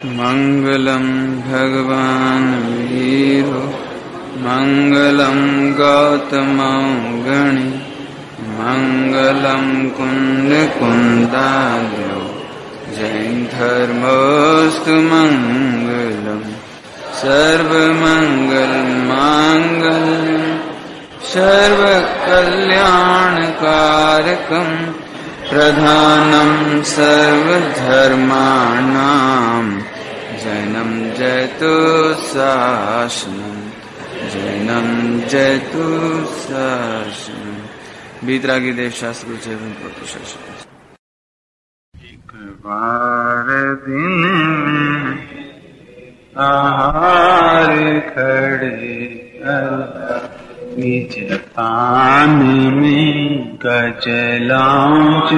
मंगलम भगवान वीरो मंगलम गौतमौगणि मंगलम कुंद कुंदालो जैन धर्मोस्तु मंगलम सर्वमंगल मांगल्यम सर्वकल्याणकारकम प्रधानम सर्वधर्माणां जैनम जयतु शासनम जैनम जयतु शासनम। बीतरागी देव शास्त्र जैवन शासन। एक बार दिन में आहार खड़े निज पान में गजलांच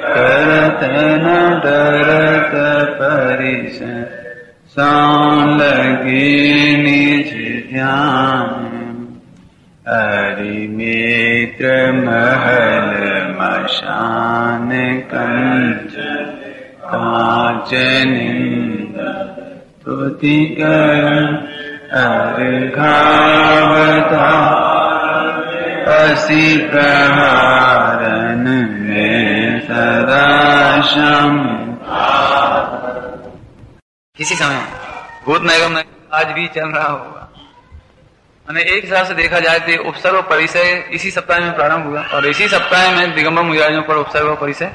करत न डरत परिस सौं लगे निज ध्यान। हरिमित्र महल मशान कंच कांच निंद स्तुति कर अर्घावता असी प्रहारन में सदा शम। किसी समय भूत नैगम आज भी चल रहा होगा। मैंने एक हिसाब से देखा जाए तो उपसर्ग परिचय इसी सप्ताह में प्रारंभ हुआ और इसी सप्ताह में दिगंबर मुनिराजों पर उपसर्ग परिचय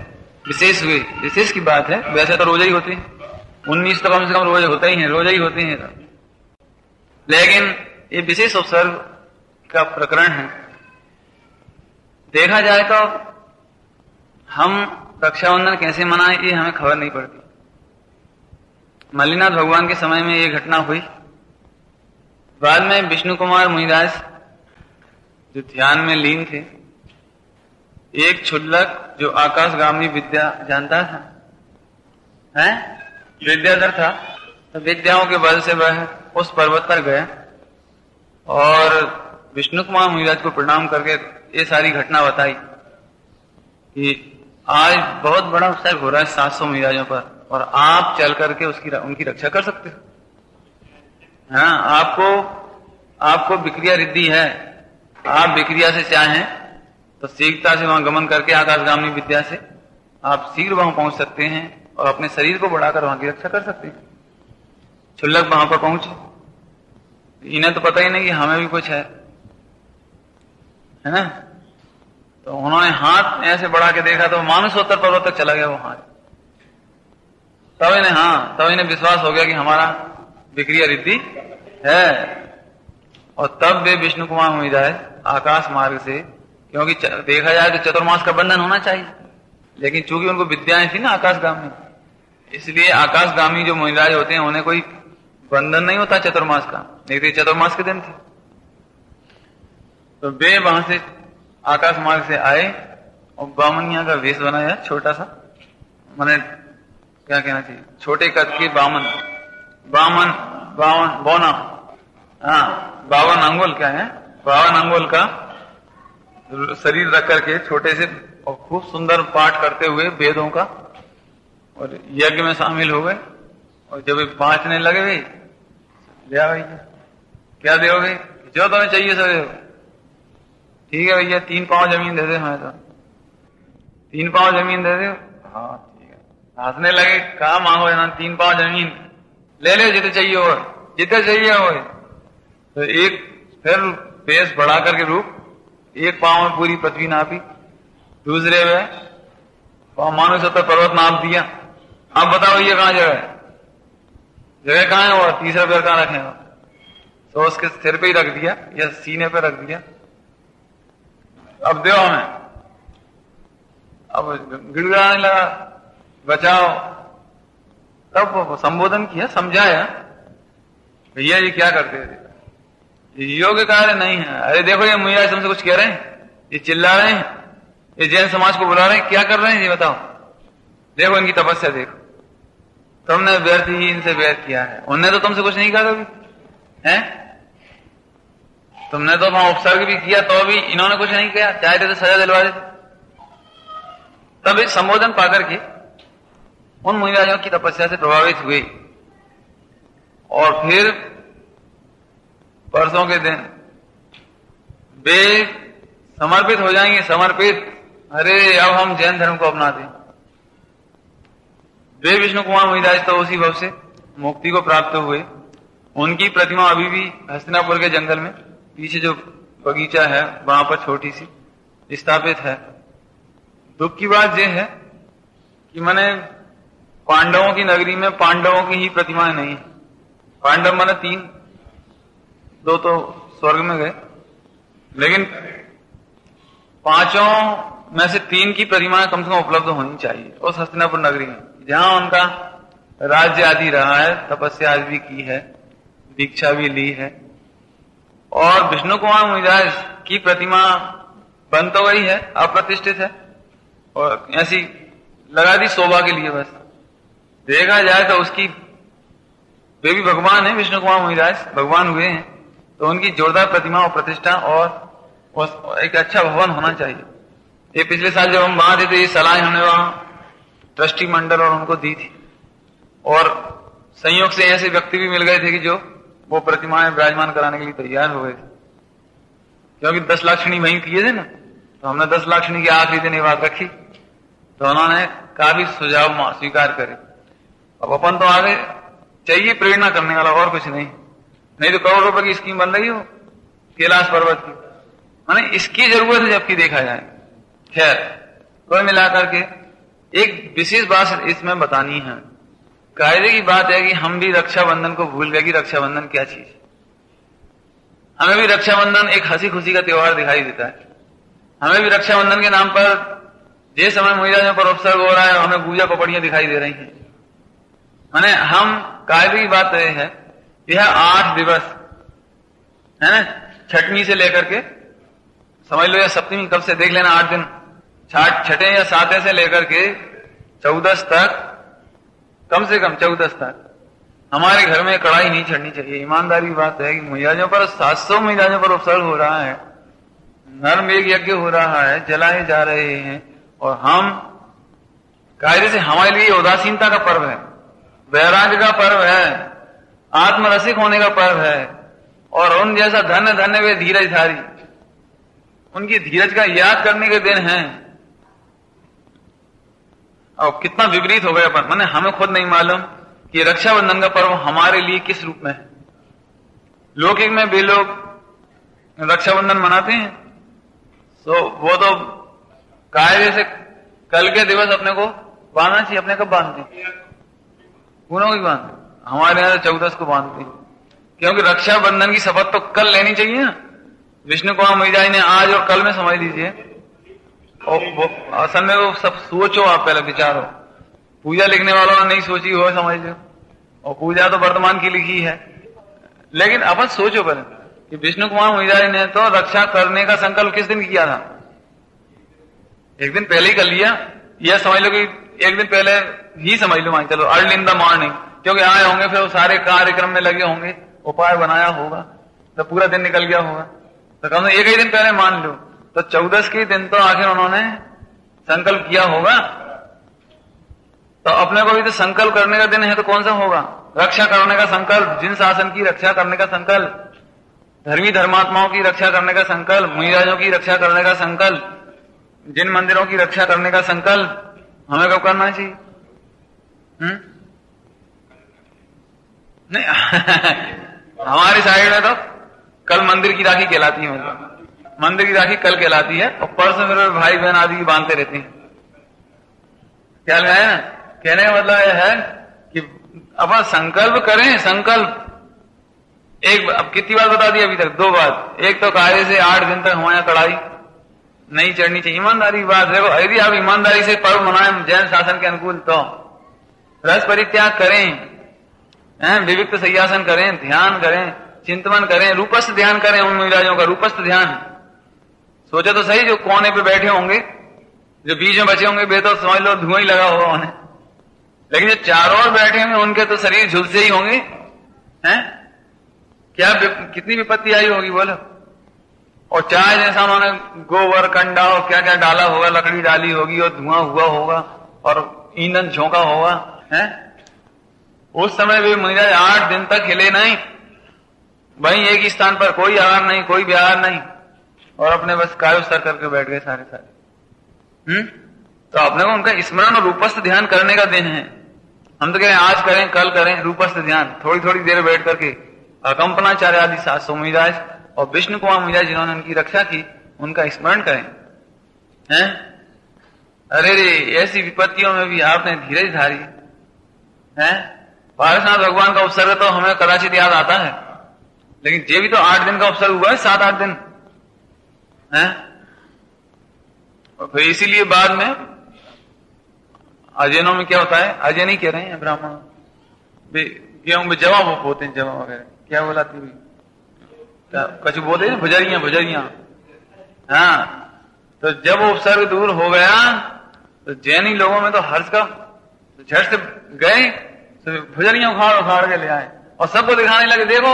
विशेष हुए। विशेष की बात है, वैसे तो रोजा ही होती है, 19 तो कम से कम रोजे होता ही है, रोजा ही होती है, लेकिन ये विशेष उपसर्ग का प्रकरण है। देखा जाए तो हम रक्षाबंधन कैसे मनाएं ये हमें खबर नहीं पड़ती। मल्लिनाथ भगवान के समय में ये घटना हुई। बाद में विष्णु कुमार मुनिदास जो ध्यान में लीन थे, एक क्षुल्लक जो आकाशगामी विद्या जानता था, हैं विद्याधर था, तो विद्याओं के बल से वह उस पर्वत पर गया और विष्णु कुमार मुनिदास को प्रणाम करके ये सारी घटना बताई कि आज बहुत बड़ा उपसर्ग हो रहा है 700 मुनिराजों पर और आप चल करके उनकी रक्षा कर सकते हो। हाँ, आपको विक्रिया रिद्धि है, आप विक्रिया से चाहें तो शीघ्रता से वहां गमन करके आकाशगामी विद्या से आप शीघ्र वहां पहुंच सकते हैं और अपने शरीर को बढ़ाकर वहां की रक्षा कर सकते हैं। क्षुल्लक वहां पर पहुंचे, इन्हें तो पता ही नहीं कि हमें भी कुछ है ना। तो उन्होंने हाथ ऐसे बढ़ा के देखा तो मानसोत्तर पर्वत तक चला गया वो हाथ। तब इन्हें विश्वास हो गया कि हमारा विक्रिया रिद्धि है। और तब वे विष्णु कुमार मुनिदास आकाश मार्ग से, क्योंकि देखा जाए तो चतुर्मास का बंधन होना चाहिए, लेकिन चूंकि उनको विद्याएं थी ना आकाशगामी, इसलिए आकाशगामी जो मुनिराज होते हैं उन्हें कोई बंधन नहीं होता चतुर्मास का, नहीं तो चतुर्मास के दिन थे। तो वे वहां से आकाश मार्ग से आए और बामनिया का वेश बनाया, छोटा सा, मैंने क्या कहना चाहिए, छोटे कद के बामन बोना, हाँ 52 अंगुल क्या है, 52 अंगुल का शरीर रख करके छोटे से और खूब सुंदर पाठ करते हुए वेदों का और यज्ञ में शामिल हो गए। और जब वे बांटने लगे, भाई लिया भैया क्या दोगे, जो तुम्हें चाहिए सर दो। ठीक है भैया 3 पांव जमीन दे दे, हमें तो 3 पांव जमीन दे दे। हाँ ठीक है, हंसने लगे, कहा मांगो ना, 3 पांव जमीन ले लो, जितने चाहिए हो, जितने चाहिए हो। तो एक फिर बेस बढ़ा करके रूप, एक पांव में पूरी पृथ्वी नापी, दूसरे में मानसोत्तर पर्वत नाप दिया। अब बताओ ये कहां जगह कहां है, और तीसरा पैर कहां रखे, तो उसके सिर पे ही रख दिया या सीने पे रख दिया। अब दो हमें, अब गिड़गिड़ाने लगा, बचाओ। तब संबोधन किया, समझाया, भैया ये क्या करते थे, योग्य कार्य नहीं है। अरे देखो ये मुनिराज तुमसे कुछ कह रहे हैं, ये चिल्ला रहे हैं, ये जैन समाज को बुला रहे हैं, क्या कर रहे हैं ये बताओ। देखो इनकी तपस्या देखो, तुमने व्यर्थ ही इनसे व्यर्थ किया है, उनने तो तुमसे कुछ नहीं कहा कभी, हैं? तुमने तो वहां उपसर्ग भी किया तो भी इन्होंने कुछ नहीं किया, चाहते तो सजा दिलवा देते। तब एक संबोधन पाकर के उन मुनिराजों की तपस्या से प्रभावित हुए और फिर परसों के दिन वे समर्पित हो जाएंगे, समर्पित, अरे अब हम जैन धर्म को अपनाते हैं। वे विष्णु कुमार मुनिराज तो उसी भव से मुक्ति को प्राप्त हुए। उनकी प्रतिमा अभी भी हस्तिनापुर के जंगल में पीछे जो बगीचा है वहां पर छोटी सी स्थापित है। दुख की बात यह है कि मैंने पांडवों की नगरी में पांडवों की ही प्रतिमाएं नहीं है। पांडव माने 3, 2 तो स्वर्ग में गए, लेकिन 5 में से 3 की प्रतिमाएं कम से कम उपलब्ध होनी चाहिए उस हस्तिनापुर नगरी में, जहां उनका राज्य आदि रहा है, तपस्या आदि भी की है, दीक्षा भी ली है। और विष्णु कुमार मुनिराज की प्रतिमा बन तो गई है, अप्रतिष्ठित है, और ऐसी लगा दी शोभा के लिए बस। देखा जाए तो उसकी, वे भी भगवान है, विष्णु कुमार मुनिराज भगवान हुए हैं, तो उनकी जोरदार प्रतिमा और प्रतिष्ठा और एक अच्छा भवन होना चाहिए। ये पिछले साल जब हम वहां थे तो ये सलाह हमने वहां ट्रस्टी मंडल और उनको दी थी, और संयोग से ऐसे व्यक्ति भी मिल गए थे कि जो वो प्रतिमाएं विराजमान कराने के लिए तैयार हो गए थे। क्योंकि 10 लाक्षणी वहीं किए थे ना, तो हमने 10 लाक्षणी की आखिरी दिन ये बात रखी, तो उन्होंने काफी सुझाव स्वीकार करे। अब अपन तो आगे चाहिए प्रेरणा करने वाला, और कुछ नहीं तो करोड़ रुपए की स्कीम बन रही हो कैलाश पर्वत की, माने इसकी जरूरत है जबकि देखा जाए। खैर, कुल मिलाकर के एक विशेष बात इसमें बतानी है। कायदे की बात है कि हम भी रक्षाबंधन को भूल गए कि रक्षाबंधन क्या चीज है। हमें भी रक्षाबंधन एक हंसी खुशी का त्योहार दिखाई देता है। हमें भी रक्षाबंधन के नाम पर जिस समय मुनिराजों पर उपसर्ग हो रहा है, हमें पूजा पपड़ियां दिखाई दे रही हैं। माने हम, कायदे की बात यह है, यह 8 दिवस है ना, छठवीं से लेकर के समझ लो या सप्तमी, कब से देख लेना, 8 दिन, छठे या 7वें से लेकर के 14 तक, कम से कम 14 तक हमारे घर में कढ़ाई नहीं चढ़नी चाहिए। ईमानदारी की बात है कि मुनिराजों पर 700 मुनिराजों पर उपसर्ग हो रहा है, नर्म एक यज्ञ हो रहा है, जलाए जा रहे हैं, और हम कायदे से, हमारे लिए उदासीनता का पर्व है, वैराग्य का पर्व है, आत्मरसिक होने का पर्व है, और उन जैसा धन्य धन्य वे धीरजधारी, उनकी धीरज का याद करने के दिन हैं। और कितना विपरीत हो गया अपन, माने हमें खुद नहीं मालूम कि रक्षाबंधन का पर्व हमारे लिए किस रूप में है। लौकिक में वे लोग रक्षाबंधन मनाते हैं, तो वो तो कायदे से कल के दिवस अपने को बांधना चाहिए। अपने कब बांधते हैं? पूनों की बांधते, हमारे यहां 14 को बांधते हैं, क्योंकि रक्षाबंधन की शपथ तो कल लेनी चाहिए ना। विष्णु कुमार मुनिराज ने आज और कल में समझ लीजिए, और वो असल में वो सब सोचो, आप पहले विचारो। पूजा लिखने वालों ने नहीं सोची हो, समझ लो, और पूजा तो वर्तमान की लिखी है, लेकिन अपन सोचो पहले कि विष्णु कुमार मुनिराज ने तो रक्षा करने का संकल्प किस दिन किया था? एक दिन पहले ही कर लिया, यह समझ लो कि एक दिन पहले ही समझ लो, मान चलो अर्ली इन द मॉर्निंग, क्योंकि आए होंगे, फिर वो सारे कार्यक्रम में लगे होंगे, उपाय बनाया होगा, तो पूरा दिन निकल गया होगा, तो कम से एक ही दिन पहले मान लो, तो 14 के दिन तो आखिर उन्होंने संकल्प किया होगा। तो अपने को भी तो संकल्प करने का दिन है, तो कौन सा होगा? रक्षा करने का संकल्प, जिन शासन की रक्षा करने का संकल्प, धर्मी धर्मात्माओं की रक्षा करने का संकल्प, मुनिराजों की रक्षा करने का संकल्प, जिन मंदिरों की रक्षा करने का संकल्प हमें कब करना चाहिए? नहीं हमारी साइड में तो कल मंदिर की राखी कहलाती है, मतलब मंदिर की राखी कल कहलाती है, और परसों मेरे भाई बहन आदि की बांधते रहते हैं। क्या है ना, कहने का मतलब यह है कि अपन संकल्प करें, संकल्प एक, अब कितनी बार बता दी अभी तक? 2 बार। एक तो कायदे से 8 दिन तक हमारे यहाँ कड़ाई नहीं चढ़नी चाहिए। ईमानदारी की बात, देखो यदि आप ईमानदारी से पर्व मनाएं जैन शासन के अनुकूल, तो रस परित्याग करें, विविक्त सय्यासन करें, ध्यान करें, चिंतन करें, रूपस्थ ध्यान करें, उन मुनिराजों का रूपस्थ ध्यान। सोचे तो सही, जो कोने पे बैठे होंगे, जो बीच में बचे होंगे, वे तो समझ लो धुआं ही लगा होगा उन्हें, लेकिन जो चारों ओर बैठे होंगे उनके तो शरीर झुलसे ही होंगे, हैं? क्या कितनी विपत्ति आई होगी बोलो। और चाय जैसा उन्होंने गोबर कंडा और क्या क्या डाला होगा, लकड़ी डाली होगी, और धुआं हुआ होगा, और ईंधन झोंका होगा, है? उस समय भी महाराज 8 दिन तक हिले नहीं, वहीं एक ही स्थान पर, कोई आहार नहीं, कोई विहार नहीं, और अपने बस कायो सर करके बैठ गए सारे। तो अपने को उनका स्मरण और रूपस्थ ध्यान करने का दिन है। हम तो कह रहे हैं आज करें, कल करें रूपस्थ ध्यान, थोड़ी थोड़ी देर बैठ करके। अकंपनाचार्य आदि 700 महाराज और विष्णु कुमार महाराज जिन्होंने उनकी रक्षा की, उनका स्मरण करें। हैं? अरे रे, ऐसी विपत्तियों में भी आपने धीरज धारी है। पारसनाथ भगवान का उपसर्ग तो हमें कदाचित याद आता है, लेकिन ये भी तो 8 दिन का उपसर्ग हुआ है, 7-8 दिन है। और फिर इसीलिए बाद में अजैनों में क्या होता है, अजय नहीं कह रहे हैं ब्राह्मण, गेहूं में जवा बोते हैं, जवा वगैरह क्या बोलाती हुई, कछु बोलते हैं भुजरियां। हाँ, तो जब उपसर्ग दूर हो गया तो जैनी लोगों में तो हर्ष का झट से गए, तो भुजरियां उखाड़ के ले आए और सबको दिखाने लगे, देखो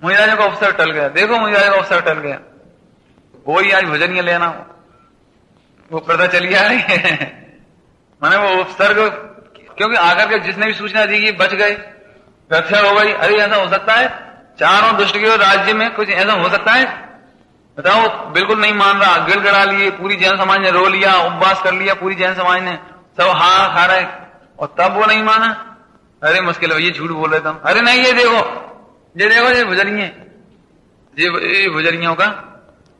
मुनिराजों का उपसर्ग टल गया, देखो मुनिराजों का उपसर्ग टल गया। वो ही आज भुजरियां लेना, वो प्रथा चली आ रही है। माने वो उपसर्ग, क्योंकि आकर के जिसने भी सूचना दी कि बच गए, रक्षा हो गई, अरे ऐसा हो सकता है, चारों दुष्ट के राज्य में कुछ ऐसा हो सकता है, बताओ। बिल्कुल नहीं मान रहा, गिड़गिड़ा लिए, पूरी जैन समाज ने रो लिया, उपवास कर लिया, पूरी जैन समाज ने, सब हाँ खा रहे, और तब वो नहीं माना। अरे मुश्किल है, ये झूठ बोल रहे तुम। अरे नहीं, ये भुजरियां, ये भुजरियों का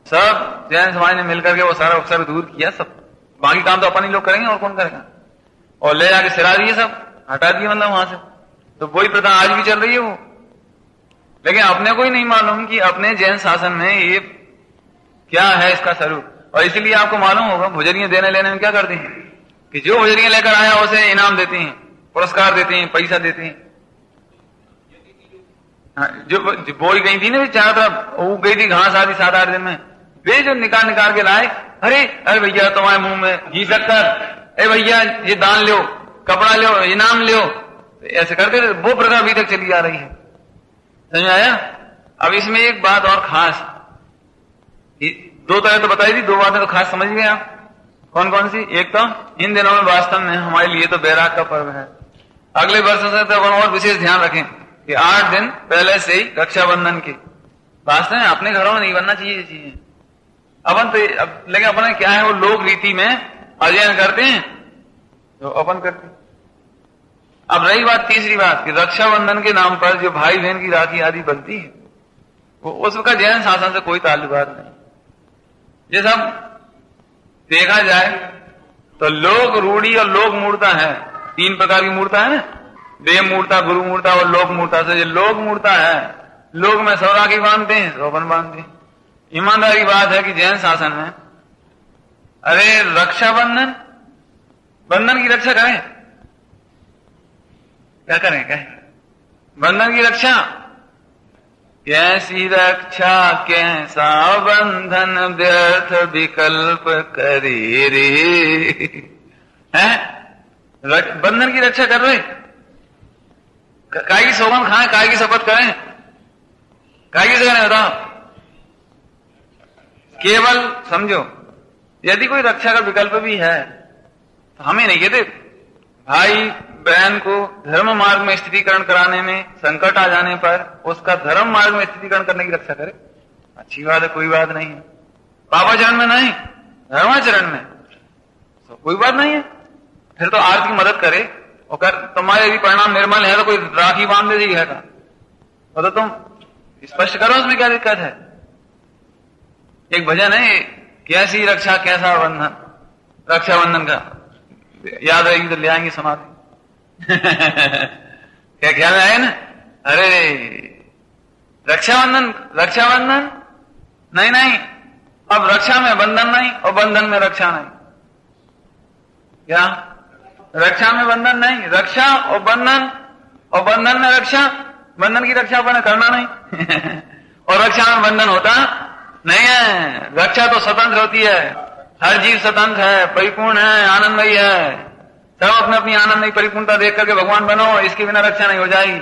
सब जैन समाज ने मिलकर के वो सारा उपसर्ग दूर किया। सब बाकी काम तो अपन ही लोग करेंगे, और कौन करेगा। और ले जाके सिरा दिए, सब हटा दिए मतलब वहां से। तो वही प्रथा आज भी चल रही है वो, लेकिन अपने को ही नहीं मालूम कि अपने जैन शासन में ये क्या है इसका स्वरूप। और इसीलिए आपको मालूम होगा भुजरियां देने लेने में क्या करते हैं कि जो भुजरियां लेकर आया उसे इनाम देते हैं, पुरस्कार देते हैं, पैसा देते हैं। हाँ, जो बोई गई थी ना चारों तरफ, वो गई थी घास आदि 7-8 दिन में, वे जो निकाल के लाए, अरे भैया तुम्हारे मुंह में घी शक्कर, अरे भैया ये दान लो, कपड़ा लो, इनाम लो, ऐसे करके वो प्रथा अभी तक चली आ रही है। समझ आया। अब इसमें एक बात और खास, 2 तरह तो बताई थी, 2 बातें तो खास समझ गए आप। कौन कौन सी? एक तो इन दिनों में वास्तव में हमारे लिए तो बैराग का पर्व है। अगले वर्षों से तो और विशेष ध्यान रखें कि 8 दिन पहले से ही रक्षाबंधन के वास्तव में अपने घरों में नहीं बनना चाहिए ये चीजें। अपन तो लेकिन अपन क्या है, वो लोक रीति में अध्ययन करते हैं तो अपन करते हैं। अब रही बात तीसरी बात कि रक्षाबंधन के नाम पर जो भाई बहन की राखी आदि बनती है, वो उसका जैन शासन से कोई ताल्लुकात नहीं। ये सब देखा जाए तो लोक रूढ़ी और लोक मूर्ता है, 3 प्रकार की मूर्ता है ना, देव मूर्ता, गुरु मूर्ता और लोक मूर्ता। से जो लोक मूर्ता है, लोक में 100 राखी बांधते हैं, 100 अपन बांधते हैं। ईमानदारी बात है कि जैन शासन में अरे रक्षाबंधन, बंधन की रक्षा करें, क्या करें, क्या बंधन की रक्षा, कैसी रक्षा कैसा बंधन, व्यर्थ विकल्प करे रे, हैं? बंधन की रक्षा कर रहे, काय की सौगंध खाएं, काय की शपथ करें, काय की से करें बताओ। केवल समझो, यदि कोई रक्षा का विकल्प भी है तो हमें नहीं कहते भाई बहन को धर्म मार्ग में स्थितिकरण कराने में संकट आ जाने पर उसका धर्म मार्ग में स्थितिकरण करने की रक्षा करे, अच्छी बात है, कोई बात नहीं है। पापाचरण में नहीं, धर्माचरण में तो कोई बात नहीं है। फिर तो आर्थिक मदद करे, और कर तुम्हारे यदि परिणाम निर्मल है तो कोई राखी बांध दे देगी है का, तो तुम स्पष्ट करो उसमें क्या दिक्कत है। एक भजन है, कैसी रक्षा कैसा बंधन, रक्षाबंधन का याद रहेगी तो ले आएंगे समाधि। क्या ख्याल आए ना। अरे रक्षाबंधन, रक्षाबंधन नहीं, अब रक्षा में बंधन नहीं और बंधन में रक्षा नहीं। क्या रक्षा में बंधन नहीं, रक्षा और बंधन में रक्षा, बंधन की रक्षा अपने करना नहीं। और रक्षा में बंधन होता नहीं है। रक्षा तो स्वतंत्र होती है, हर जीव स्वतंत्र है, परिपूर्ण है, आनंदमयी है। सब अपने अपनी आनंदमयी परिपूर्णता देख करके भगवान बनो, इसके बिना रक्षा नहीं हो जाएगी।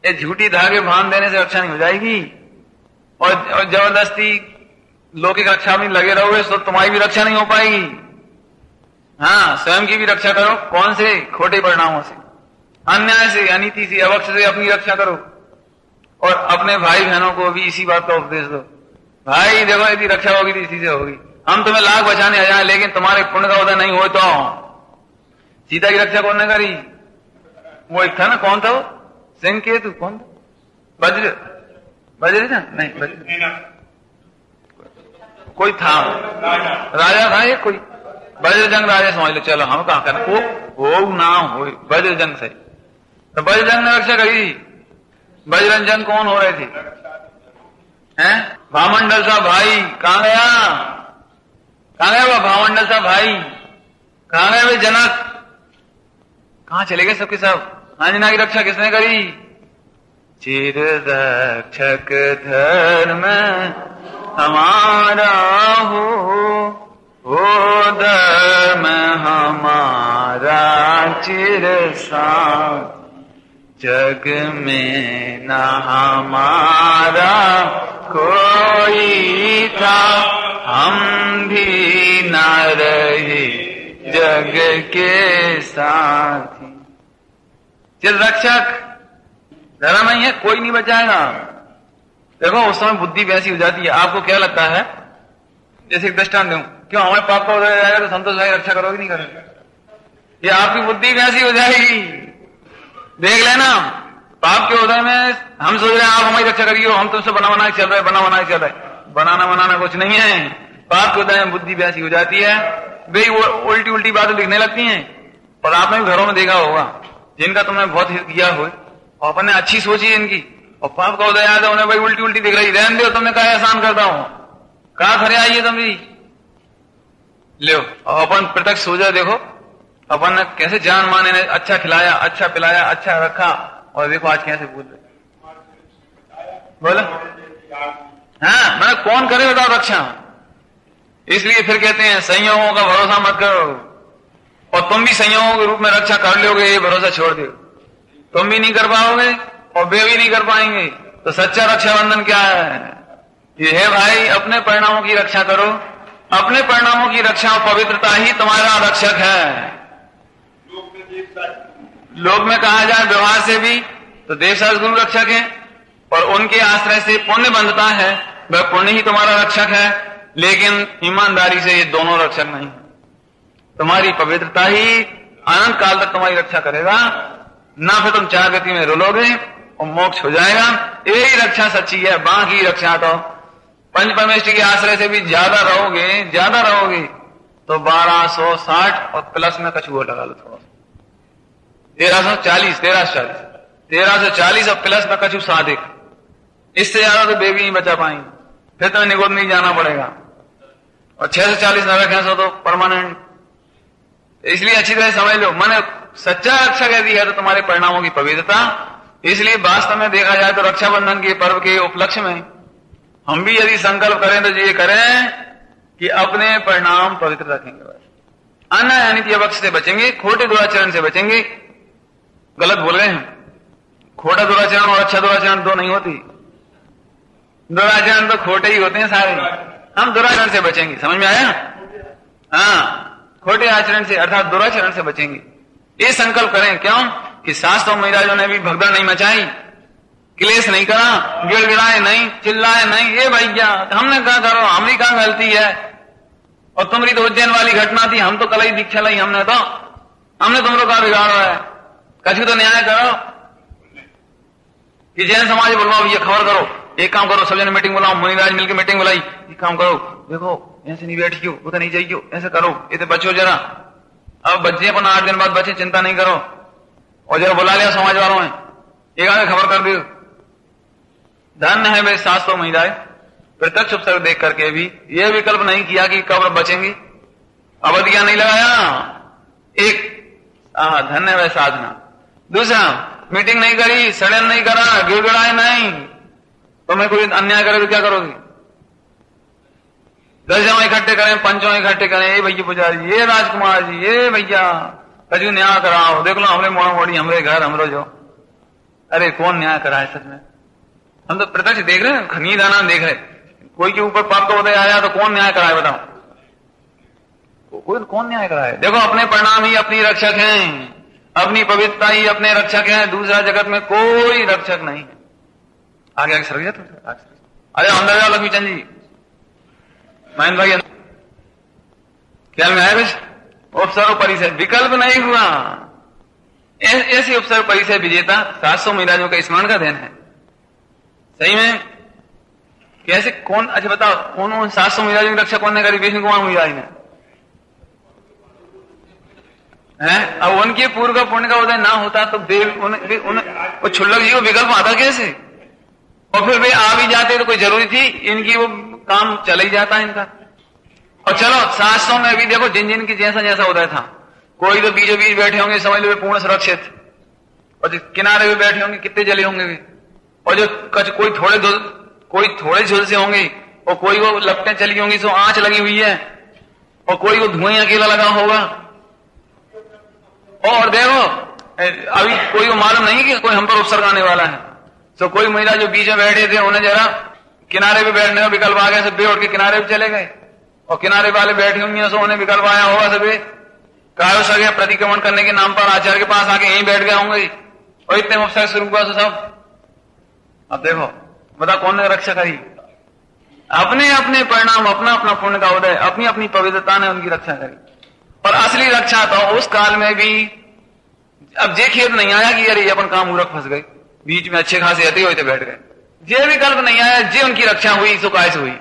ये झूठी धागे बांध देने से रक्षा नहीं हो जाएगी। और जबरदस्ती लौकिक रक्षा में लगे रहोगे तो तुम्हारी भी रक्षा नहीं हो पाएगी। हाँ, स्वयं की भी रक्षा करो, कौन से खोटे परिणामों से। अन्याय से, अनीति से, अवक्ष से अपनी रक्षा करो और अपने भाई बहनों को भी इसी बात का उपदेश दो। भाई देखो, यदि रक्षा होगी तो इसी से होगी। हम तुम्हें लाख बचाने आ जाए, लेकिन तुम्हारे पुण्य का उदय नहीं हो तो। सीता की रक्षा कौन ने करी? वो एक था ना, कौन था वो? सिंह केतु, कौन था? वज्र था? नहीं, कोई था, राजा था एक कोई, वज्रजंग राजा समझ लो। चलो हम कहा करना, वो नाम हो वज्रजंग से, तो वज्रजंग ने रक्षा करी थी। वज्रजंग कौन हो रहे थे? हैं? भामंडल सा भाई कहां गया? कहां गया वो भामंडल सा भाई? कहां गए वे जनक? कहां चले गए सबके सब? अंजना की रक्षा किसने करी? चिर रक्षक धर्म हमारा हो धर्म हमारा चिर साथ, जग में न हमारा कोई था, हम भी न रहे जग के साथी। चिर रक्षक धर्म नहीं है, कोई नहीं बचाएगा। देखो उस समय बुद्धि वैसी हो जाती है। आपको क्या लगता है? जैसे एक दृष्टांत दूं, क्यों हमारे पाप का उदय जाएगा तो संतोष भाई रक्षा करोगे नहीं करोगे? ये आपकी बुद्धि वैसी हो जाएगी। देख लेना, पाप के उदय में हम सोच रहे हैं आप हमारी रक्षा करिए, हम तुमसे बना बनाए चल रहे, बना बनाए चल रहे। बनाना बनाना कुछ नहीं है। पाप के उदय में बुद्धि वैसी हो जाती है, वे उल्टी उल्टी बातें दिखने लगती हैं। और आपने भी घरों में देखा होगा, जिनका तुमने बहुत हित किया हो और अपने अच्छी सोची इनकी, और पाप का उदय आया उन्हें भाई उल्टी उल्टी दिख रही। रहने दो, तुमने कहा एहसान करता हूं, कहा खरे आइए तुम भी लो। और अपन प्रत्यक्ष सोचा, देखो अपन ने कैसे जान माने ने अच्छा खिलाया, अच्छा पिलाया, अच्छा रखा, और देखो आज कैसे बोल रहे। बोलो हाँ, मैं कौन करे बताओ रक्षा? इसलिए फिर कहते हैं संयोगों का भरोसा मत करो, और तुम भी संयोगों के रूप में रक्षा कर लोगे, ये भरोसा छोड़ दो। तुम भी नहीं कर पाओगे और वे भी नहीं कर पाएंगे, तो सच्चा रक्षाबंधन क्या है? ये है भाई, अपने परिणामों की रक्षा करो। अपने परिणामों की रक्षा और पवित्रता ही तुम्हारा रक्षक है। लोक में कहा जाए व्यवहार से भी तो देवशास्त्र गुरु रक्षक है, और उनके आश्रय से पुण्य बंधता है, वह पुण्य ही तुम्हारा रक्षक है। लेकिन ईमानदारी से ये दोनों रक्षक नहीं है। तुम्हारी पवित्रता ही अनंत काल तक तुम्हारी रक्षा करेगा, ना फिर तुम चार गति में रुलोगे और मोक्ष हो जाएगा। यही रक्षा सच्ची है। बाकी रक्षा तो पंच परमेष्टि के आश्रय से भी ज्यादा रहोगे तो 1260 और प्लस में कछुआ लगा लो थोड़ा सा, 1340 और प्लस में कछु साधिक। इससे ज्यादा तो बेबी नहीं बचा पाएंगे, फिर तुम्हें निगोद नहीं जाना पड़ेगा। और 640 न रखें सो तो परमानेंट। इसलिए अच्छी तरह समझ लो, मैंने सच्चा रक्षा कह दी है तो तुम्हारे परिणामों की पवित्रता। इसलिए वास्तव में देखा जाए तो रक्षाबंधन के पर्व के उपलक्ष्य में हम भी यदि संकल्प करें तो ये करें कि अपने परिणाम पवित्र रखेंगे। बस अन्य अनित्य वक्त से बचेंगे, खोटे दुराचरण से बचेंगे। गलत बोल रहे हैं, खोटा दुराचरण और अच्छा दुराचरण दो नहीं होती। दुराचरण तो खोटे ही होते हैं सारे। हम दुराचरण से बचेंगे, समझ में आया? हाँ, खोटे आचरण से अर्थात दुराचरण से बचेंगे। ये संकल्प करें। क्यों? कि शास्त्रों महाराजों ने भी भगदड़ नहीं मचाई, क्लेश नहीं करा, गिड़गिड़ाए नहीं, चिल्लाए नहीं। ये भैया हमने कहा करो, हमारी कहां गलती है? और तुम्हारी तो उज्जैन वाली घटना थी, हम तो कल ही दीक्षा लाई, हमने तुमको कहा बिगाड़ रहा है। कछु तो न्याय करो कि जैन समाज बुलवाओ, ये खबर करो, एक काम करो, सब जने मीटिंग बुलाओ, मुनिराज मिलकर मीटिंग बुलाई, एक काम करो, देखो ऐसे नहीं बैठियो, उधर नहीं जाइयो, ऐसे करो, ये बचो जरा। अब बच्चे अपन 8 दिन बाद बच्चे, चिंता नहीं करो। और जरा बुला लिया समाज वालों ने, एक आगे खबर कर दी। धन्य है वे शास्त्रों महिलाएं, प्रत्यक्ष उपसर्ग देख करके भी यह विकल्प नहीं किया कि कब बचेंगी, अवधिया नहीं लगाया। एक धन्य है साधना। दूसरा, मीटिंग नहीं करी, षड्यंत्र नहीं करा, गिड़गिड़ाए नहीं। तो मैं कोई अन्याय करे तो क्या करोगी? 10 जमा इकट्ठे करें, पंचों इकट्ठे करें, ये भैया पुजारी, ये राजकुमार जी, ये भैया कजू न्याय कराओ, देख लो हमरे मोड़ा मोड़ी, हमरे घर, हमरो जो। अरे कौन न्याय कराए? सच में हम तो प्रत्यक्ष देख रहे हैं, खनी दाना देख रहे। कोई के ऊपर पाप का उदय आया तो कौन न्याय कराए? बताओ, कोई कौन न्याय कराए? देखो अपने परिणाम ही अपनी रक्षक हैं। अपनी पवित्रता ही अपने रक्षक है, दूसरा जगत में कोई रक्षक नहीं है। आगे आगे सर जाते, अरे अंदर जाओ लक्ष्मीचंद जी, महेंद्र भाई ख्याल में आया कुछ? उपसर्ग परिचय विकल्प नहीं हुआ। ऐसी उपसर्ग परिचय विजेता 700 महाराजों का स्मरण का देन है। सही में कैसे कौन, अच्छा बताओ उन 700 महाराजों की रक्षा कौन ने करी? विष्णु कुमार महाराज ने है। अब उनके पूर्व का पुण्य का उदय ना होता तो वो छुल्लक जी को विकल्प आता कैसे? और फिर वे आ भी जाते तो कोई जरूरी थी इनकी, वो काम चला ही जाता है इनका। और चलो 700 में भी देखो जिन जिन की जैसा जैसा उदय था, कोई तो बीचों बीच बैठे होंगे समझ लो वे पूर्ण सुरक्षित, और जो किनारे भी बैठे होंगे कितने जले होंगे वे, और जो कोई थोड़े झुलसे होंगे, और कोई वो लपटें चली होंगी सो आंच लगी हुई है, और कोई वो धुआं अकेला लगा होगा। और देखो अभी कोई को मालूम नहीं कि कोई हम पर उपसर्ग आने वाला है, तो कोई महिला जो बीच में बैठे थे उन्हें जरा किनारे पे बैठने का विकल्प आ गया, सब उठ के किनारे पे चले गए, और किनारे वाले बैठे होंगे सो उन्हें विकल्प आया होगा, सभी कायो सगे प्रतिक्रमण करने के नाम पर आचार्य के पास आके यहीं बैठ गए होंगे, और इतने उपसर्ग शुरू हुआ तो सब। अब देखो बता कौन ने रक्षा करी? अपने अपने परिणाम, अपना अपना पुण्य का उदय, अपनी अपनी पवित्रता ने उनकी रक्षा करी। और असली रक्षा तो उस काल में भी अब जे खेद नहीं आया कि अरे अपन काम मूर्ख फंस गए, बीच में अच्छे खासे अति हुए थे बैठ गए, जे विकल्प नहीं आया, जे उनकी रक्षा हुई सो काय से हुई।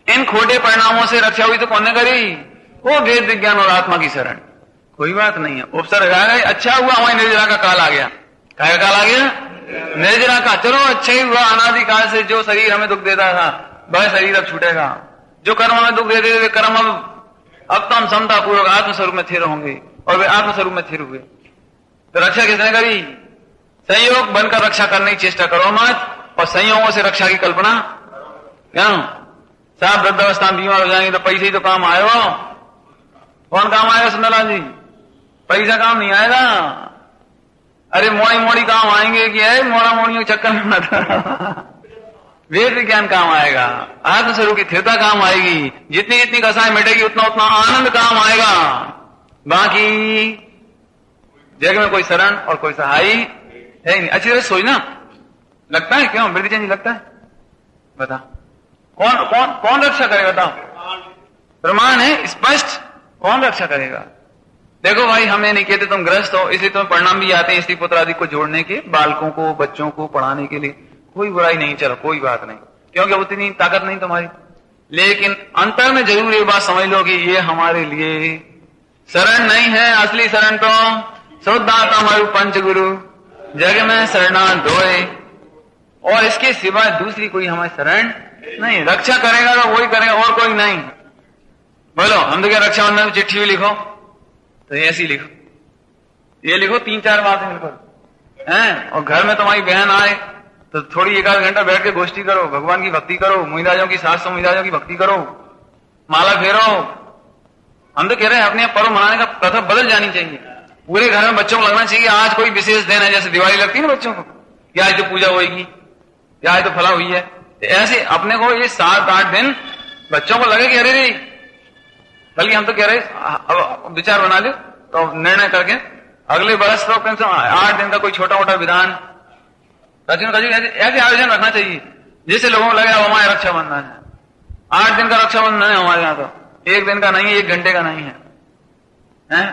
इन खोटे परिणामों से रक्षा हुई तो कौन ने करी? वो वेद विज्ञान और आत्मा की शरण, कोई बात नहीं है। उपसर्ग आ गए, अच्छा हुआ वहां निर्जरा का काल आ गया। क्या काल आ गया? निर्जरा का। चलो अच्छा ही हुआ, अनादिकाल से जो शरीर हमें दुख देता था वह शरीर अब छूटेगा, जो कर्म हमें दुख देते थे वे कर्म अब तो हम समता पूर्वक आत्मस्वरूप में स्थिर होंगे, और वे आत्मस्वरूप में स्थिर हुए। तो रक्षा किसने करी? संयोग बनकर रक्षा करने की चेष्टा करो मत, और संयोगों से रक्षा की कल्पना क्या? साहब वृद्धावस्था में बीमार हो जाएंगे तो पैसे ही तो काम आएगा। कौन काम आएगा सुंदरलाल जी? पैसा काम नहीं आएगा। अरे मोड़ी मोड़ी काम आएंगे कि है मोड़ा मोड़ियों के चक्कर में मत वेद विज्ञान काम आएगा, आत्मस्वरूप की स्थिरता काम आएगी, जितनी जितनी कसाई मिटेगी उतना उतना आनंद काम आएगा। बाकी जगह में कोई शरण और कोई सहाय है ही नहीं। अच्छी तरह सोचना, लगता है क्यों वृद्धिचंद जी लगता है? बता कौन कौन कौन रक्षा करेगा? बताओ, प्रमाण है स्पष्ट, कौन रक्षा करेगा? देखो भाई हम ये नहीं कहते तुम ग्रस्त हो इसलिए तुम्हें परिणाम भी आते हैं स्त्री पुत्र आदि को जोड़ने के, बालकों को बच्चों को पढ़ाने के लिए, कोई बुराई नहीं, चलो कोई बात नहीं, क्योंकि उतनी ताकत नहीं तुम्हारी। लेकिन अंतर में जरूर ये बात समझ लो कि ये हमारे लिए शरण नहीं है। असली शरण तो शुद्धात्मा हमारे पंच गुरु जग में शरणा धोए, और इसके सिवाय दूसरी कोई हमारी शरण नहीं। रक्षा करेगा तो वही करेगा और कोई नहीं। बोलो हम तो क्या रक्षाबंधन में चिट्ठी भी लिखो तो ऐसी लिखो, ये लिखो 3-4 बातें मिलकर हैं, और घर में तुम्हारी बहन आए तो थोड़ी 1-8 घंटा बैठ के गोष्ठी करो, भगवान की भक्ति करो, मुहिराजों की 700 मुहिराजों की भक्ति करो, माला फेरो। हम तो कह रहे हैं अपने पर्व मनाने का प्रथा बदल जानी चाहिए। पूरे घर में बच्चों को लगना चाहिए आज कोई विशेष दिन है, जैसे दिवाली लगती है ना बच्चों को, या आज तो पूजा होगी, या आज तो फला हुई है। ऐसे अपने को ये 7-8 दिन बच्चों को लगे कि अरे रे, बल्कि हम तो कह रहे अब विचार बना लो तो निर्णय करके अगले वर्ष तो कम से कम 8 दिन का कोई छोटा मोटा विधान ऐसे आयोजन रखना चाहिए जिससे लोगों को लगे अब हमारे रक्षाबंधन है। 8 दिन का रक्षाबंधन है हमारे यहाँ, तो 1 दिन का नहीं है, 1 घंटे का नहीं है, हैं?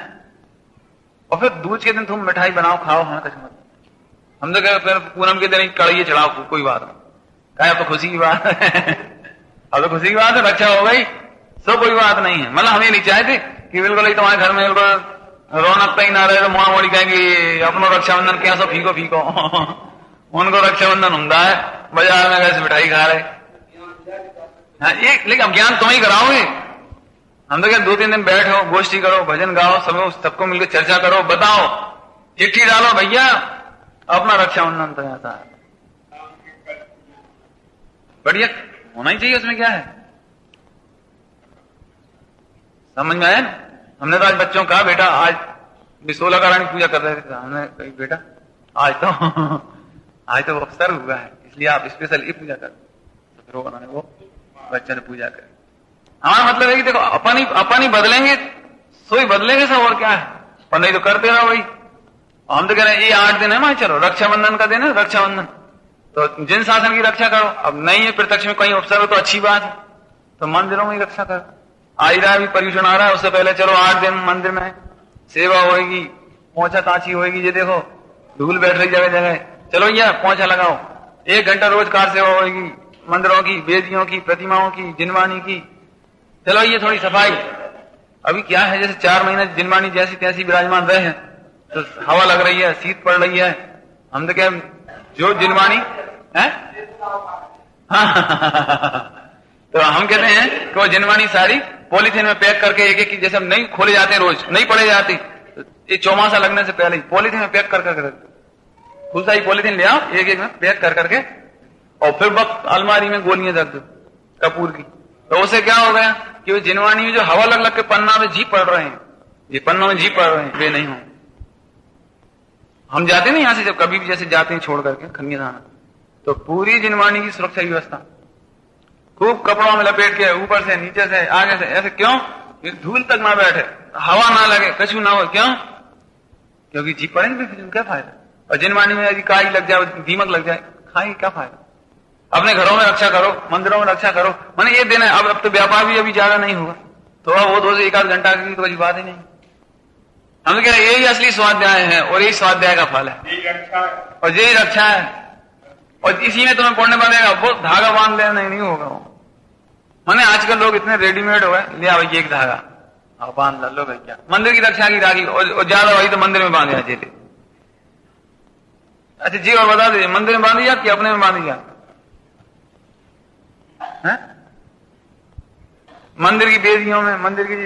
और फिर दूज के दिन तुम मिठाई बनाओ खाओ, हाँ कुछ मत। हम तो कह फिर पूनम के दिन कड़ाई चढ़ाओ, कोई बात नहीं, कहा अब तो खुशी की बात है अब तो खुशी की बात है, रक्षा हो गई तो कोई बात नहीं है। मतलब हम ये नहीं चाहते कि बिल्कुल ही तुम्हारे घर में बिल्कुल रौनक ही ना रहे तो मोड़ा मोड़ी कहेंगे अपनो रक्षाबंधन क्या सो फीको फीको उनको रक्षाबंधन होता है, बाजार में कैसे मिठाई खा रहे। हाँ, एक लेकिन अब ज्ञान तुम ही कराओगे। हम तो क्या 2-3 दिन बैठो, गोष्ठी करो, भजन गाओ, सबको मिलकर चर्चा करो, बताओ, चिट्ठी डालो भैया अपना रक्षाबंधन तो आता है, बढ़िया होना ही चाहिए। उसमें क्या है, समझ में आया ना? हमने तो आज बच्चों कहा बेटा आज विशोला कारण पूजा कर रहे थे, हमने कही बेटा आज तो अवसर हुआ है इसलिए आप स्पेशल ये पूजा कर, तो फिर उन्होंने वो बच्चों ने पूजा करी। हमारा मतलब है कि देखो अपन ही बदलेंगे सो ही बदलेंगे सब, और क्या है, और नहीं तो करते रहो भाई हम तो कह रहे हैं ये 8 दिन है माँ, चलो रक्षाबंधन का दिन है, रक्षाबंधन तो जिन शासन की रक्षा करो। अब नहीं है प्रत्यक्ष में कहीं अवसर हो तो अच्छी बात है, तो मंदिरों में ही रक्षा करो। आई रहा भी पर्यूषण आ रहा है, उससे पहले चलो 8 दिन मंदिर में सेवा होगी, पोंछा ताछी होगी। ये देखो धूल बैठ रही जगह जगह, चलो भैया पोंछा लगाओ। 1 घंटा रोज कार सेवा होगी, मंदिरों की, वेदियों की, प्रतिमाओं की, जिनवानी की। चलो ये थोड़ी सफाई। अभी क्या है, जैसे 4 महीने जिनवानी जैसी तैसी विराजमान रहे हैं, तो हवा लग रही है, शीत पड़ रही है। हम तो क्या जो जिनवानी है तो हम कहते हैं कि वो जिनवानी सारी पॉलीथीन में पैक करके एक एक, जैसे नहीं खोले जाते, रोज नहीं पड़े जाती, ये चौमासा लगने से पहले ही पॉलीथीन में पैक कर करके खुद ही पॉलीथीन ले आओ, एक एक में पैक कर करके, और फिर वक्त अलमारी में गोलियां रख दो कपूर की। तो उससे क्या हो गया कि वो जिनवानी में जो हवा लग लग के पन्ना में जी पड़ रहे हैं, ये पन्नों में जी पड़ रहे हैं, वे नहीं हो। हम जाते नहीं यहां से, जब कभी भी जैसे जाते हैं छोड़ करके खनिया थाना, तो पूरी जिनवानी की सुरक्षा व्यवस्था खूब कपड़ों में लपेट के, ऊपर से नीचे से आगे से, ऐसे क्यों, धूल तक ना बैठे, हवा ना लगे, कछु ना हो। क्यों? क्योंकि जी पड़ेंगे फिर क्या फायदा। और जिनवानी में यदि काई लग जाए, दीमक लग जाए, खाएंगे क्या फायदा। अपने घरों में रक्षा करो, मंदिरों में रक्षा करो। मैंने ये दिन है, अब तो व्यापार भी अभी ज्यादा नहीं होगा, थोड़ा बहुत हो, 1 आध घंटा की तो कोई बात ही नहीं। हम कह रहे यही असली स्वाध्याय है, और यही स्वाध्याय का फल है, और यही रक्षा है। और इसी में तुम्हें पुण्य बनेगा। वो धागा बांध लेना नहीं होगा। मैंने आजकल लोग इतने रेडीमेड हो गए, ले आओ एक धागा बांध लो भाई, क्या मंदिर की रक्षा की राखी, और ज्यादा वही तो मंदिर में बांधे जाते थे। अच्छा जी, और बता दीजिए, मंदिर में बांधी जाती अपने में बांधी जाती है? मंदिर की बेदियों में, मंदिर की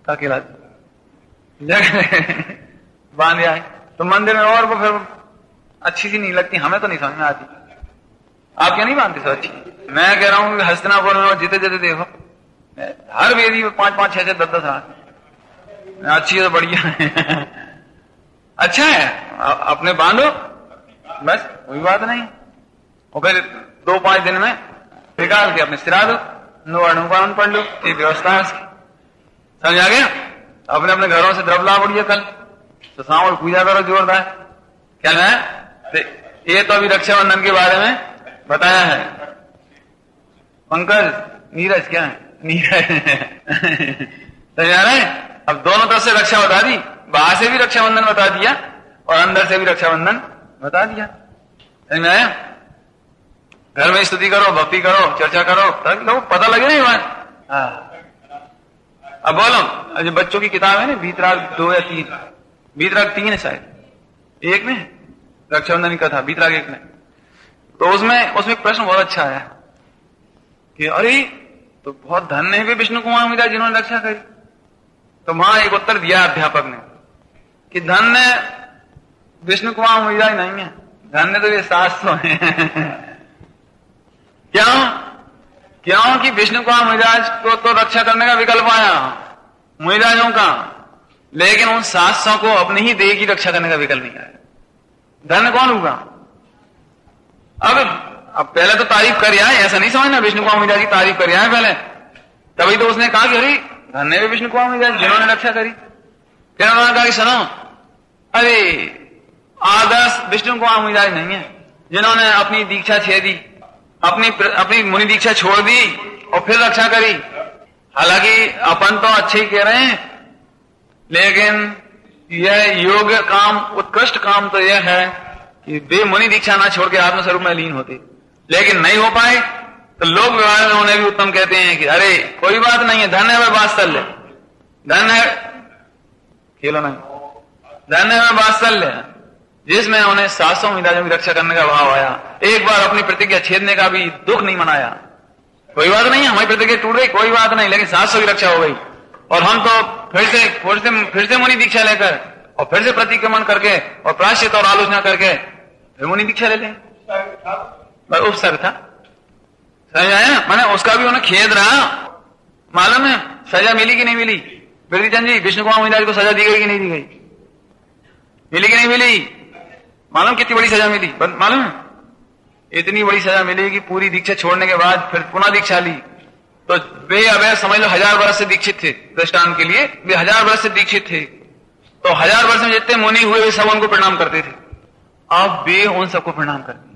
क्या कहलाती बांध आए तो मंदिर में, और वो फिर अच्छी सी नहीं लगती, हमें तो नहीं समझ में आती। आप क्या नहीं मानते सो अच्छी? मैं कह रहा हूं कि हस्तिनापुर में जिते जिते देखो, हर वेदी में 5-5, 6-6, 10-10 रात अच्छी है, तो बढ़िया है अच्छा है, अपने बांधो बस, कोई बात नहीं। और फिर 2-5 दिन में निकाल के अपने सिरा दो, अनुपालन पढ़ लो, ये व्यवस्था है उसकी। समझ आ गया? अपने अपने घरों से द्रव्य लाभ उड़िए, कल तो शाम को पूजा करो जोरदार। क्या है? ये तो अभी रक्षाबंधन के बारे में बताया है। पंकज, नीरज, क्या है नीरज समझ आ रहे हैं? अब दोनों तरफ से रक्षा बता दी, बाहर से भी रक्षाबंधन बता दिया और अंदर से भी रक्षाबंधन बता दिया। समझ में आया? घर में स्तुति करो, भक्ति करो, चर्चा करो, ताकि लोगों को पता लगे नहीं बात। अब बोलो, जो बच्चों की किताब है ना, बीतराग 2 या 3, बीतराग 3 है शायद, 1 में रक्षाबंधन की कथा, बीतराग 1 में, तो उसमें एक प्रश्न बहुत अच्छा आया कि अरे तो बहुत धन्य है विष्णु कुमार मिला जिन्होंने रक्षा करी। तो वहां एक उत्तर दिया अध्यापक ने कि धन्य विष्णु कुमार मिला ही नहीं है, धन्य तो ये 700 है क्यों कि विष्णु कुमार मिजाज को तो रक्षा करने का विकल्प आया मिजाजों का, लेकिन उन 700 को अपनी ही देह की रक्षा करने का विकल्प नहीं आया। धन्य कौन होगा? अब पहले तो तारीफ कर आए, ऐसा नहीं समझना विष्णु कुमार मिजाज की तारीफ कर आए पहले, तभी तो उसने कहा कि अरे धन्य विष्णु कुमार मिजाज जिन्होंने रक्षा करी। फिर उन्होंने कहा कि सुनो, अरे आदर्श विष्णु कुमार मिजाज नहीं है जिन्होंने अपनी दीक्षा छेदी, अपनी मुनि दीक्षा छोड़ दी और फिर रक्षा करी। हालांकि अपन तो अच्छे ही कह रहे हैं, लेकिन यह योग काम, उत्कृष्ट काम तो यह है कि वे मुनि दीक्षा ना छोड़ के आत्मस्वरूप में लीन होते, लेकिन नहीं हो पाए तो लोग व्यवहार में उन्हें भी उत्तम कहते हैं कि अरे कोई बात नहीं है, धन्य है वात्सल्य, धन्य खेलो नहीं, धन्य है वात्सल्य, जिसमें उन्हें 700 मिजाजों की रक्षा करने का भाव आया। एक बार अपनी प्रतिज्ञा छेदने का भी दुख नहीं मनाया। कोई बात नहीं, हमारी प्रतिज्ञा टूट गई, कोई बात नहीं, लेकिन 700 की रक्षा हो गई। और हम तो फिर से मुनि दीक्षा लेकर और फिर से प्रतिक्रमण करके और प्रायश्चित और आलोचना करके फिर मुनि दीक्षा ले लें। उपसर्ग था, समझ आया ना? मैंने उसका भी उन्हें खेद रहा। मालूम है सजा मिली कि नहीं मिली? बिरदीचंद जी, विष्णु कुमार मिजाज को सजा दी गई कि नहीं दी गई? मिली कि नहीं मिली? मालूम कितनी बड़ी सजा मिली? मालूम है? इतनी बड़ी सजा मिली कि पूरी दीक्षा छोड़ने के बाद फिर पुनः दीक्षा ली तो वे अब समझ लो 1000 वर्ष से दीक्षित थे। दृष्टांत के लिए वे 1000 वर्ष से दीक्षित थे, तो 1000 वर्ष में जितने मुनि हुए वे सब उनको प्रणाम करते थे। अब वे उन सबको प्रणाम करते,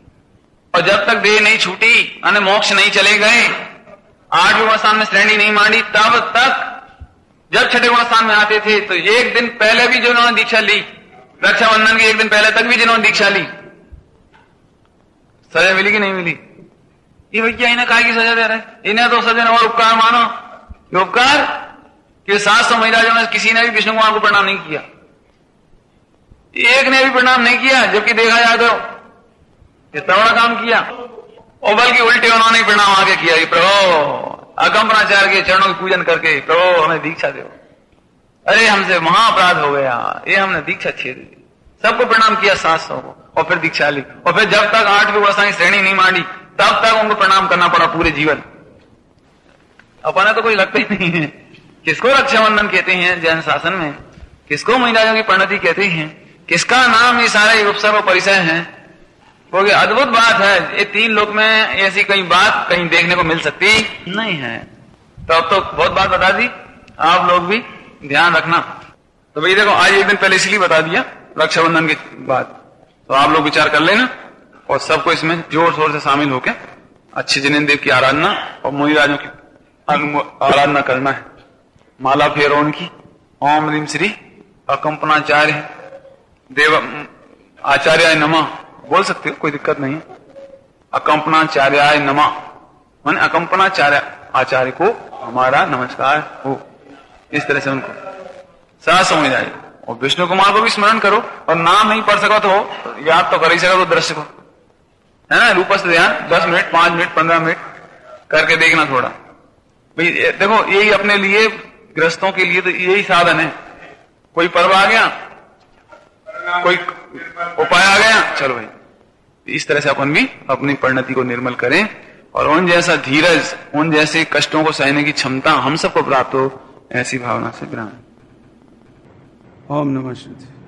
और जब तक देह नहीं छूटी यानी मोक्ष नहीं चले गए, 8वें गुणस्थान में श्रेणी नहीं मांडी, तब तक जब 6ठे गुणस्थान में आते थे तो एक दिन पहले भी जिन्होंने दीक्षा ली, रक्षाबंधन के एक दिन पहले तक भी जिन्होंने दीक्षा ली, सजा मिली कि नहीं मिली? ये भैया इन्हें काहे की सजा दे रहे हैं? इन्हें तो सजा और उपकार मानो। ये उपकार कि 700 महाराजों में किसी ने भी विष्णु कुमार को प्रणाम नहीं किया, एक ने भी प्रणाम नहीं किया, जबकि देखा जाए तो कितना बड़ा काम किया। और बल्कि उल्टे उन्होंने प्रणाम आगे किया, प्रभु अकंपनाचार्य के चरणों की पूजन करके, प्रभु हमें दीक्षा दो, अरे हमसे महाअपराध हो गया, ये हमने दीक्षा छेड़ दी। सबको प्रणाम किया 700 को, और फिर दीक्षा ली, और फिर जब तक 8वीं अवस्था की श्रेणी नहीं मांडी तब तक उनको प्रणाम करना पड़ा पूरे जीवन। अपना तो कोई लगता ही नहीं है। किसको रक्षाबंधन कहते हैं जैन शासन में, किसको महिलाओं की परिणति कहते हैं, किसका नाम ये सारे उपसर्ग और परिचय है। क्योंकि अद्भुत बात है, ये 3 लोक में ऐसी कई बात कहीं देखने को मिल सकती नहीं है। तो अब तो बहुत बात बता दी, आप लोग भी ध्यान रखना। तो भाई देखो, आज एक दिन पहले इसलिए बता दिया रक्षाबंधन के बाद, तो आप लोग विचार कर लेना और सबको इसमें जोर शोर से शामिल होकर अच्छे जिनेन्द्र देव की आराधना और मुनिराजों की आराधना करना है। माला फेरो उनकी, ओम ह्रीम श्री अकंपनाचार्य देव आचार्याय नमः बोल सकते हो, कोई दिक्कत नहीं है। अकंपनाचार्याय नमः माने अकंपनाचार्य आचार्य को हमारा नमस्कार हो, इस तरह से उनको साथ समझ जाए। और विष्णु कुमार को भी स्मरण करो, और नाम नहीं पढ़ सको तो याद तो कर ही सको तो दृश्य को, है ना, रूपस्थ ध्यान 10 मिनट 5 मिनट 15 मिनट करके देखना थोड़ा। भाई देखो, यही अपने लिए गृहस्थों के लिए तो यही साधन है। कोई पर्व आ गया, कोई उपाय आ गया, चलो भाई इस तरह से अपन भी अपनी परिणति को निर्मल करें, और उन जैसा धीरज, उन जैसे कष्टों को सहने की क्षमता हम सबको प्राप्त हो, ऐसी भावना से विराम। ओम नमः शिवाय।